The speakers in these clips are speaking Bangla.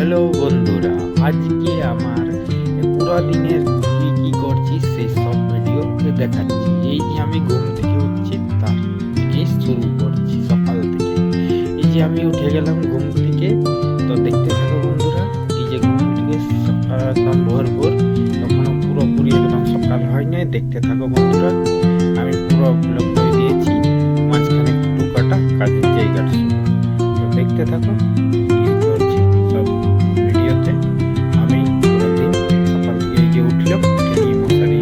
হ্যালো বন্ধুরা, আজকে আমার পুরো দিনের কি করছি সেই সব ভিডিও দেখাচ্ছি। এই যে আমি ঘুম থেকে উঠছি তার থেকে শুরু করছি সকাল থেকে। এই যে আমি উঠে গেলাম ঘুম থেকে, তো দেখতে থাকো বন্ধুরা। এই যে ঘুম থেকে সকাল একদম ভোর ভোর, তখনও পুরোপুরি একদম সকাল হয় নাই। দেখতে থাকো বন্ধুরা, আমি পুরো ব্লগ করে দিয়েছি, মাঝখানে টুকাটা কাজের জায়গার শুরু। তো দেখতে থাকো কি করছি সব ভিডিওতে। আমি পুরো দিন সকাল থেকে এই যে উঠলাম, উঠে নিয়ে মশারি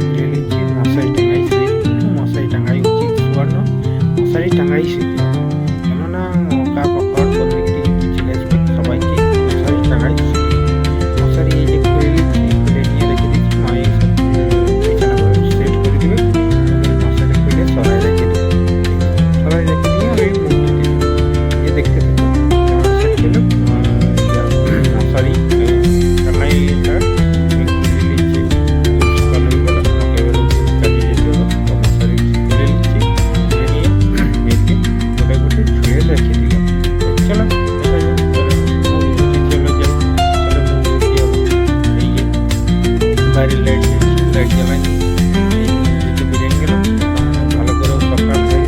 খুলে নিচ্ছি। মশারি টাঙাই শুয়ে, একটু মশারি টাঙাই উচিত শোয়ানো, মশারি টাঙাই শুতে হবে। কেননা মশা পাখার কোন দিক থেকে কি চলে আসবে, সবাইকে মশারি টাঙাই শুতে হবে। মশারি এই যে খুলে নিচ্ছি, খুলে নিয়ে রেখে দিচ্ছি। মা এই সব বিছানা করে সেট করে দেবে। মশারি খুলে সরাই রেখে দেবে, সরাই রেখে দিয়ে আমি মুখ ধুতে যাবো। ये देखते थे सेट केलं मशारी टांगाईটা আমি খুলে নিচ্ছি। সকাল হয়ে গেল, আমাকে এবার কাজে যেতে হলো। তো মশারি খুলে নিচ্ছি, খুলে নিয়ে মেয়েকে কোলে কোলে শুয়ে রেখে দিলাম। চলো দেখা যাক, চলো মুখ ধুতে চলে যাই। চলো মুখ ধুতে হবে। এই যে বাইরে লাইট জ্বালাই, এই মুখ ধুতে বেরিয়ে গেলাম। ভালো করে সকাল হয়ে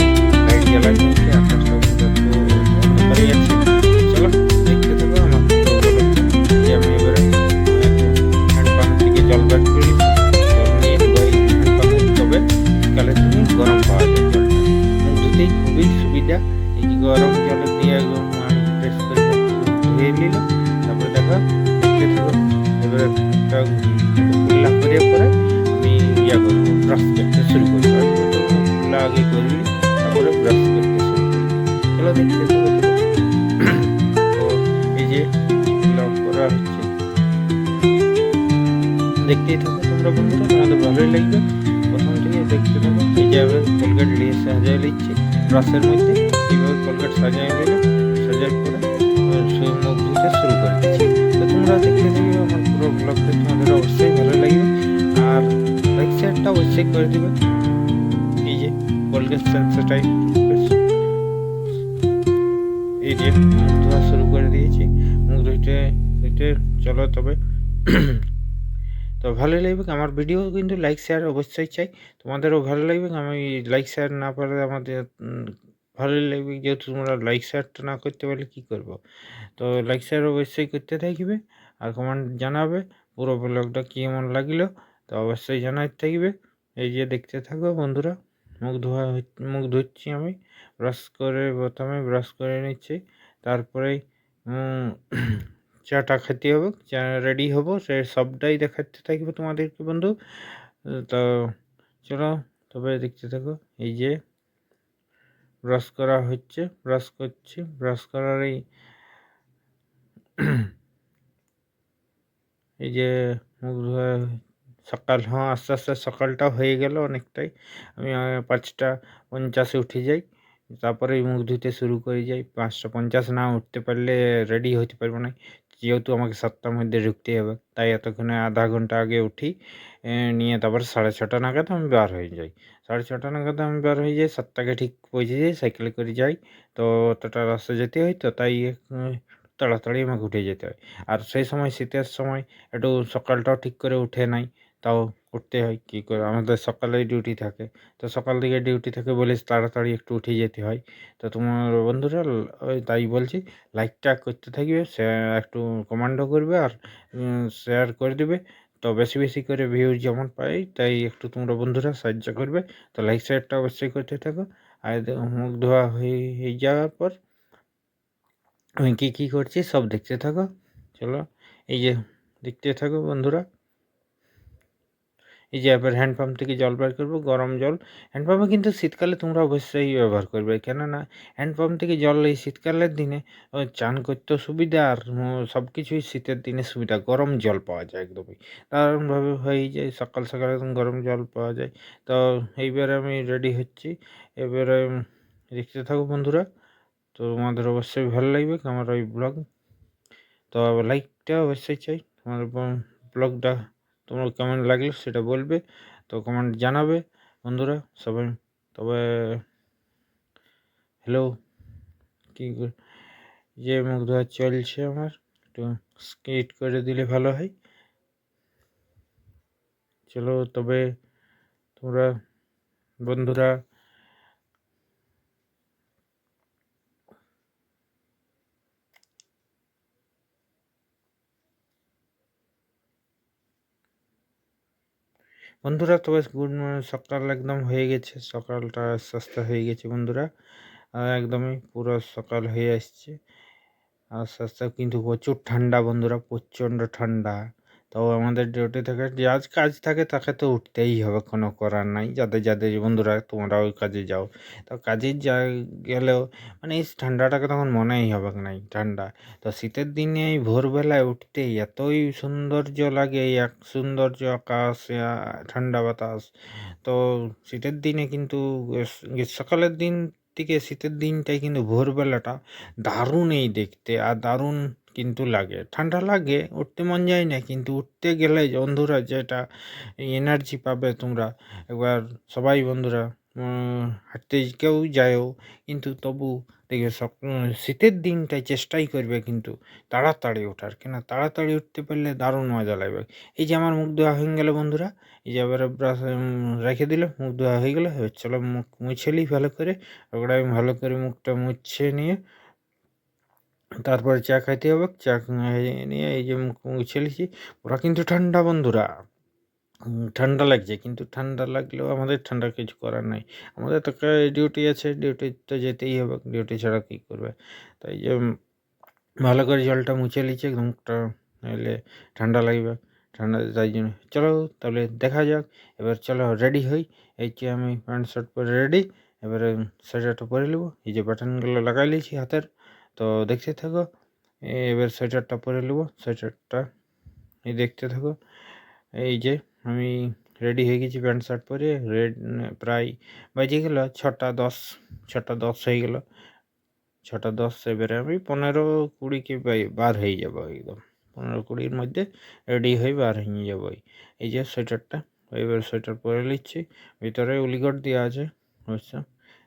লাইট জ্বালাই নিয়েছি, আকাশটা পুরো অন্ধকারই আছে। চলো দেখতে থাকো আমার যে আমি এবারে হ্যান্ড পাম্প থেকে জল বের করি। জল নিয়ে ওই হ্যান্ড পাম্পে তবে শীতকালে তুমি গরম পাওয়া যায় জলটা। মুখ ধুতেই খুবই সুবিধা। এই যে গরম জলে দিয়ে একদম আমি ফ্রেশ করে ধুয়ে নিলাম। তারপরে দেখো দেখতে থাকো, এবারে মুখটা কুল্লা করে পরে আমি করবো, ব্রাশ করতে শুরু করবো। আমি তো কুল্লা আগে করলি, তারপরে ব্রাশ করতে শুরু করবো। চলো দেখতে থাকো। তো এই যে লক করা হচ্ছে, দেখতেই থাকো তোমরা বন্ধুরা, তোমাদের ভালোই লাগবে। প্রথম থেকে দেখতে থাকো। এই যে আবার কোলগেট নিয়ে সাজিয়ে নিচ্ছি ব্রাশের মধ্যে। এইভাবে কোলগেট সাজিয়ে নিলাম, সাজার পরে মুখ ধুতে শুরু করে দিচ্ছি। তো তোমরা দেখতে থাকবে আমার পুরো ব্লগটা, তোমাদের অবশ্যই ভালো লাগবে। আর লাইক শেয়ারটা অবশ্যই করে দিবে। এই যে কোলগেট সেন্সটাই এই যে মুখ ধোয়া শুরু করে দিয়েছি। মুখ ধুইতে ধুইতে চলো তবে তো ভালোই লাগবে আমার ভিডিও, কিন্তু লাইক শেয়ার অবশ্যই চাই। তোমাদেরও ভালো লাগবে। আমি লাইক শেয়ার না পারলে আমাদের ভালোই লাগবে, যেহেতু তোমরা লাইক শেয়ারটা না করতে পারলে কী করবো। তো লাইক শেয়ার অবশ্যই করতে থাকবে, আর কমেন্ট জানাবে পুরো ব্লগটা কেমন লাগলো, তো অবশ্যই জানাতে থাকবে। এই যে দেখতে থাকো বন্ধুরা, মুখ ধুচ্ছি আমি। ব্রাশ করে প্রথমে ব্রাশ করে নিচ্ছি, তারপরেই চাটা খেতে হবে, চা রেডি হবো, সে সবটাই দেখাতে থাকবে তোমাদেরকে বন্ধু। তো চলো তবে দেখতে থাকো। এই যে ব্রাশ করা হচ্ছে, ব্রাশ করছি, ব্রাশ করার এই যে মুখ ধোয়া সকাল, হ্যাঁ আস্তে আস্তে সকালটা হয়ে গেল অনেকটাই। আমি 5টা 50-এ উঠে যাই, তারপরে মুখ ধুতে শুরু করে যাই। 5টা 50 না উঠতে পারলে রেডি হতে পারবো না, যেহেতু আমাকে 7টার মধ্যে ঢুকতে হবে। তাই এতক্ষণে আধা ঘন্টা আগে উঠি, নিয়ে তারপর 6:30 নাগাদ আমি বার হয়ে যাই। 6:30 নাগাদ আমি বার হয়ে যাই, 7টাকে ঠিক পৌঁছে যাই, সাইকেলে করে যাই। তো অতটা রাস্তা যেতে হয়, তো তাই তাড়াতাড়ি আমাকে উঠে যেতে হয়। আর সেই সময় শীতের সময় একটু সকালটাও ঠিক করে উঠে নাই, তাও উঠতে হয়, কী করে, আমাদের সকালেই ডিউটি থাকে। তো সকাল থেকে ডিউটি থাকে বলে তাড়াতাড়ি একটু উঠে যেতে হয়। তো তোমার বন্ধুরা ওই তাই বলছি, লাইকটা করতে থাকবে, একটু কমেন্টও করবে, আর শেয়ার করে দেবে। তো বেশি বেশি করে ভিউজ যেমন পাই, তাই একটু তোমরা বন্ধুরা সাহায্য করবে। তো লাইক শেয়ারটা অবশ্যই করতে থাকো। আর মুখ ধোয়া হয়ে যাওয়ার পর আমি কী করছি সব দেখতে থাকো। চলো এই যে দেখতে থাকো বন্ধুরা। এই যে এবার হ্যান্ড পাম্প থেকে জল বের করবো, গরম জল। হ্যান্ড পাম্পে কিন্তু শীতকালে তোমরা অবশ্যই ব্যবহার করবে, কেননা হ্যান্ড পাম্প থেকে জল এই শীতকালের দিনে চান করতেও সুবিধা, আর সব কিছুই শীতের দিনে সুবিধা। গরম জল পাওয়া যায় একদমই দারুণভাবে হয়ে যায়, সকাল সকাল একদম গরম জল পাওয়া যায়। তো এইবারে আমি রেডি হচ্ছি, এবারে দেখতে থাকো বন্ধুরা। তো তোমাদের অবশ্যই ভালো লাগবে আমার ওই ব্লগ। তো লাইকটা অবশ্যই চাই। আমার ব্লগটা তোমার কেমন লাগলো সেটা বলবে, তো কমেন্ট জানাবে বন্ধুরা সবাই। তবে হ্যালো, কী যে মুখ ধোয়া চলছে আমার, একটু স্কেট করে দিলে ভালো হয়। চলো তবে তোমরা বন্ধুরা তবে গুড সকাল একদম হয়ে গেছে, সকালটা আস্তে আস্তে হয়ে গেছে বন্ধুরা, একদমই পুরো সকাল হয়ে আসছে আস্তে আস্তে। কিন্তু প্রচুর ঠান্ডা বন্ধুরা, প্রচণ্ড ঠান্ডা। তো আমাদের ডিউটি থেকে যার কাজ থাকে তাকে তো উঠতেই হবে, কোনো করার নাই। যাদের যাদের বন্ধুরা তোমরা ওই কাজে যাও, তো কাজে গেলেও মানে এই ঠান্ডাটাকে তখন মনেই হবে নাই ঠান্ডা। তো শীতের দিনে এই ভোরবেলায় উঠতেই এতই সৌন্দর্য লাগে, এই এক সৌন্দর্য আকাশ, ঠান্ডা বাতাস। তো শীতের দিনে কিন্তু সকালের দিন থেকে শীতের দিনটাই কিন্তু ভোরবেলাটা দারুণ এই দেখতে, আর দারুণ কিন্তু লাগে। ঠান্ডা লাগে, উঠতে মন যায় না, কিন্তু উঠতে গেলে বন্ধুরা যেটা এনার্জি পাবে তোমরা একবার সবাই বন্ধুরা হাঁটতে কেউ যায়ও, কিন্তু তবু দেখবে শীতের দিনটাই চেষ্টাই করবে কিন্তু তাড়াতাড়ি ওঠার, কেন তাড়াতাড়ি উঠতে পারলে দারুণ মজা লাগবে। এই যে আমার মুখ ধোয়া হয়ে গেল বন্ধুরা, এই যে এবারে ব্রাশ রেখে দিল, মুখ ধোয়া হয়ে গেলো। এবার চলো মুখ মুছে নিই ভালো করে। ওগুলো আমি ভালো করে মুখটা মুছে নিয়ে তারপরে চা খাইতে হবে। চা নিয়ে এই যে মুখ মুছে নিয়েছি। ওরা কিন্তু ঠান্ডা বন্ধুরা, ঠান্ডা লাগছে, কিন্তু ঠান্ডা লাগলেও আমাদের ঠান্ডা কিছু করার নাই। আমাদের তো ডিউটি আছে, ডিউটি তো যেতেই হবে, ডিউটি ছাড়া কী করবে। তাই যে ভালো করে জলটা মুছে নিচ্ছে মুখটা, নাহলে ঠান্ডা লাগবে। ঠান্ডা তাই জন্য চলো তাহলে দেখা যাক। এবার চলো রেডি হই। এই যে আমি প্যান্ট শার্ট পরে রেডি। এবারে সোয়েটারটা পরে নেবো। এই যে বাটনগুলো লাগাই নিয়েছি হাতের, তো দেখতে থাকো। এবার সোয়েটারটা পরে নেবো, সোয়েটারটা এই দেখতে থাকো। এই যে আমি রেডি হয়ে গেছি প্যান্ট শার্ট পরে। প্রায় বাজে গেল 6টা 10, 6টা 10 হয়ে গেল, 6টা 10। এবারে আমি 15-20 বার হয়ে যাবো, একদম 15-20-র মধ্যে রেডি হয়ে বার হয়ে যাবো। এই যে সোয়েটারটা, এবার সোয়েটার পরে নিচ্ছি। ভিতরে উলিকট দেওয়া আছে অবশ্য,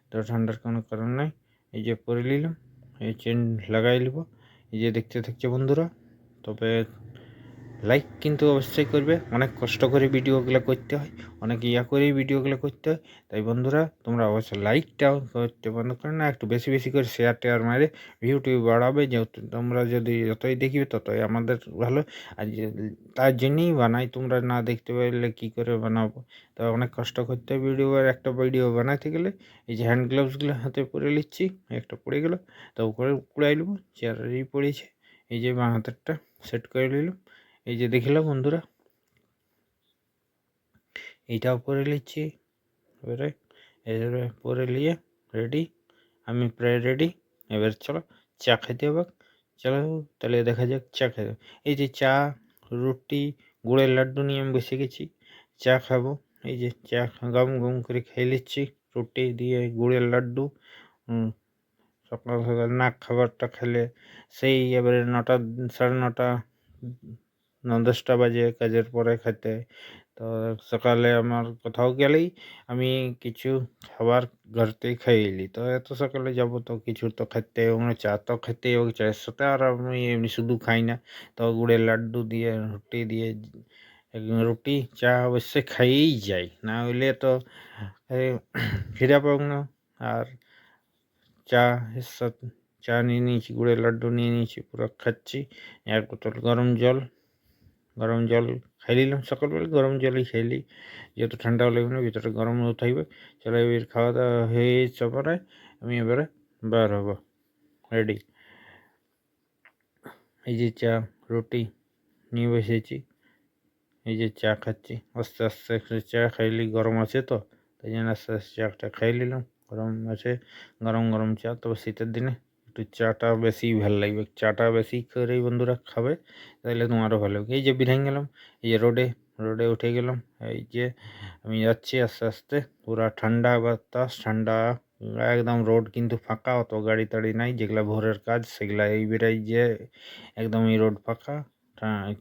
তো ঠান্ডার কোনো কারণ নাই। এই যে পরে নিলাম, এই চেন লাগাই নিব। এই যে দেখতে থাকছে বন্ধুরা। তবে লাইক কিন্তু অবশ্যই করবে, অনেক কষ্ট করে ভিডিওগুলো করতে হয়, অনেক করেই ভিডিওগুলো করতে হয়। তাই বন্ধুরা তোমরা অবশ্যই লাইকটাও করতে বন্ধ করে না, একটু বেশি বেশি করে শেয়ার টেয়ার মারে ভিউটিউ বাড়াবে। যেহেতু তোমরা যদি যতই দেখবে ততই আমাদের ভালো। আর তার জন্যই বানাই, তোমরা না দেখতে পারলে কী করে বানাবো। তো অনেক কষ্ট করতে হয় একটা ভিডিও বানাতে গেলে। এই যে হ্যান্ড গ্লাভসগুলো হাতে পরে নিচ্ছি, একটা পড়ে গেলো, তো করে কুড়াই নেবো। চেয়ারেরই পড়েছে, এই যে বাঁ হাতেরটা সেট করে নিলাম। এই যে দেখিলাম বন্ধুরা, এইটাও পরে নিচ্ছি। এবারে পরে নিয়ে রেডি, আমি প্রায় রেডি। এবার চলো চা খেতে হবে। চলো তাহলে দেখা যাক চা খেতে। এই যে চা, রুটি, গুড়ের লাড্ডু নিয়ে আমি বসে গেছি, চা খাবো। এই যে চা গম গম করে খেয়ে নিচ্ছি, রুটি দিয়ে গুড়ের লাড্ডু। সকাল সকাল না খাবারটা খেলে সেই এবারে 9টা 9:30 9-10টা বাজে কাজের পরে খেতে। তো সকালে আমার কোথাও গেলেই আমি কিছু খাবার ঘরতেই খেয়ে নিই। তো এত সকালে যাব তো কিছু তো খেতে হবে, চা তো খেতেই হবে। চায়ের সাথে আর আমি এমনি শুধু খাই না, তো গুড়ের লাড্ডু দিয়ে রুটি দিয়ে রুটি চা অবশ্যই খাইয়েই যাই, না হইলে তো খিদে পাব না। আর চা এর সাথে চা নিয়ে নিয়েছি, গুড়ের লাড্ডু নিয়ে নিয়েছি, পুরো খাচ্ছি। 1 বোতল গরম জল খাই নিলাম। সকালবেলা গরম জলই খেয়ে নিই, যেহেতু ঠান্ডা হলে ভিতরে গরম থাকবে। চলো এবার খাওয়া দাওয়া হয়ে পরে আমি এবারে বার হবো রেডি। এই যে চা রুটি নিয়ে বসেছি, এই যে চা খাচ্ছি। আস্তে আস্তে একটু চা খাইলি, গরম আছে তো তাই জন্য আস্তে আস্তে চাটা খাই নিলাম। গরম আছে, গরম গরম চা। তবে শীতের দিনে একটু চাটা বেশি ভালো লাগবে, চাটা বেশি করেই বন্ধুরা খাবে, তাহলে তোমারও ভালো লাগবে। এই যে বেরিয়ে গেলাম, এই যে রোডে উঠে গেলাম। এই যে আমি যাচ্ছি আস্তে আস্তে, পুরা ঠান্ডা বাতাস, ঠান্ডা একদম। রোড কিন্তু ফাঁকা, অত গাড়ি টাড়ি নাই। যেগুলা ভোরের কাজ সেগুলা এই বেড়াই যে একদম এই রোড ফাঁকা।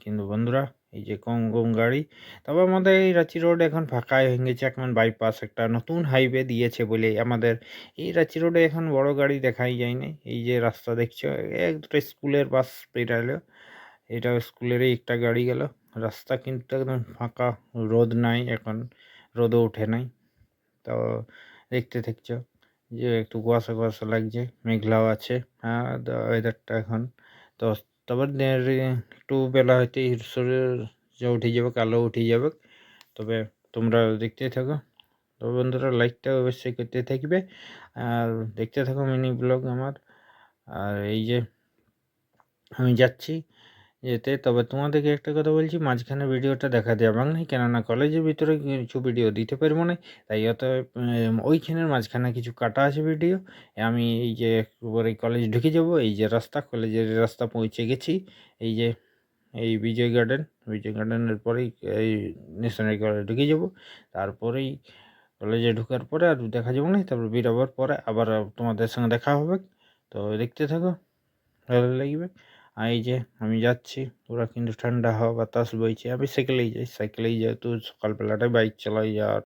কিন্তু বন্ধুরা এই যে কম কম গাড়ি। তবে আমাদের এই রাঁচি রোড এখন ফাঁকাই হয়ে গেছে, এখন বাইপাস একটা নতুন হাইওয়ে দিয়েছে বলে আমাদের এই রাঁচি রোডে এখন বড় গাড়ি দেখাই যায় না। এই যে রাস্তা দেখছো, এক দুটো স্কুলের বাস বেরালো, এটা স্কুলেরই একটা গাড়ি গেল। রাস্তা কিন্তু একদম ফাঁকা, রোদ নাই এখন, রোদও উঠে নাই। তো দেখতে থাকছো যে একটু কুয়াশা কুয়াশা লাগছে, মেঘলাও আছে। হ্যাঁ, ওয়েদারটা এখন তো তারপর একটু বেলা হইতে শরীর যে উঠে যাবে, কালো উঠে যাবে। তবে তোমরা দেখতে থাকো। তো বন্ধুরা, লাইকটা অবশ্যই করতে থাকবে আর দেখতে থাকো মিনি ব্লগ আমার। আর এই যে আমি যাচ্ছি যেতে, তবে তোমাদেরকে একটা কথা বলছি, মাঝখানে ভিডিওটা দেখা যাবে না, কেননা কলেজের ভিতরে কিছু ভিডিও দিতে পারবো না। তাই অত ওইখানের মাঝখানে কিছু কাটা আছে ভিডিও। আমি এই যে একবারে কলেজ ঢুকে যাব, এই যে রাস্তা, কলেজের রাস্তা পৌঁছে গেছি। এই যে এই বিজয় গার্ডেনের পরেই এই ন্যাশনাল কলেজে ঢুকে যাব। তারপরেই কলেজে ঢোকার পরে আর দেখা যাবে না, তারপর বেরোবার পরে আবার তোমাদের সঙ্গে দেখা হবে। তো দেখতে থাকো, ভালো লাগবে। আর এই যে আমি যাচ্ছি, পুরো কিন্তু ঠান্ডা হাওয়া বাতাস বইছে। আমি সাইকেলেই যাই, যেহেতু সকালবেলাটায় বাইক চালাই আর